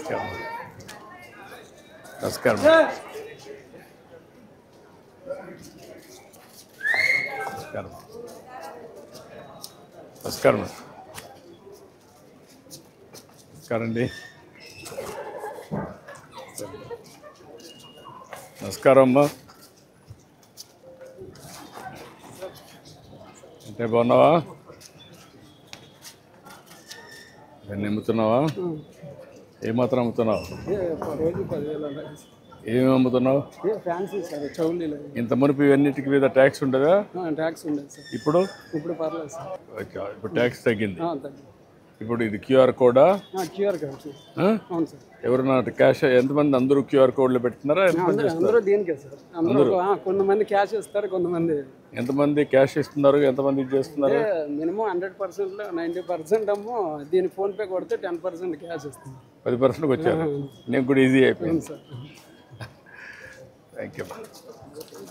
నమస్కారం. నమస్కారం. నమస్కారం. నమస్కారం అండి. నమస్కారం అమ్మా. అంటే బాగున్నావా? ఇవన్నీ అమ్ముతున్నావా? ఏమాత్రం అమ్ముతున్నావు? ఏమేమి అమ్ముతున్నావు? ఇంత మునుపు ఇవన్నిటికి మీద ట్యాక్స్ ఉండదా? ట్యాక్స్ ఉండదు సార్. ఇప్పుడు పర్లేదు సార్. ఓకే, ఇప్పుడు ట్యాక్స్ తగ్గింది. ఇప్పుడు ఇది క్యూఆర్ కోడా? QR code. అవును సార్. ఎవరన్నా క్యాష్ ఎంతమంది? అందరూ క్యూఆర్ కోడ్లు పెడుతున్నారా? అందరూ దీనికే సార్. అందరూ కొంతమంది క్యాష్ ఇస్తారు, కొంతమంది. ఎంతమంది క్యాష్ ఇస్తున్నారు, ఎంతమంది ఇది చేస్తున్నారు? మినిమం 100%లో 90% ఏమో దీని ఫోన్పే కొడితే 10% క్యాష్ ఇస్తుంది. 10%కి వచ్చారు. నేను కూడా ఈజీ అయిపోయింది సార్. Thank you.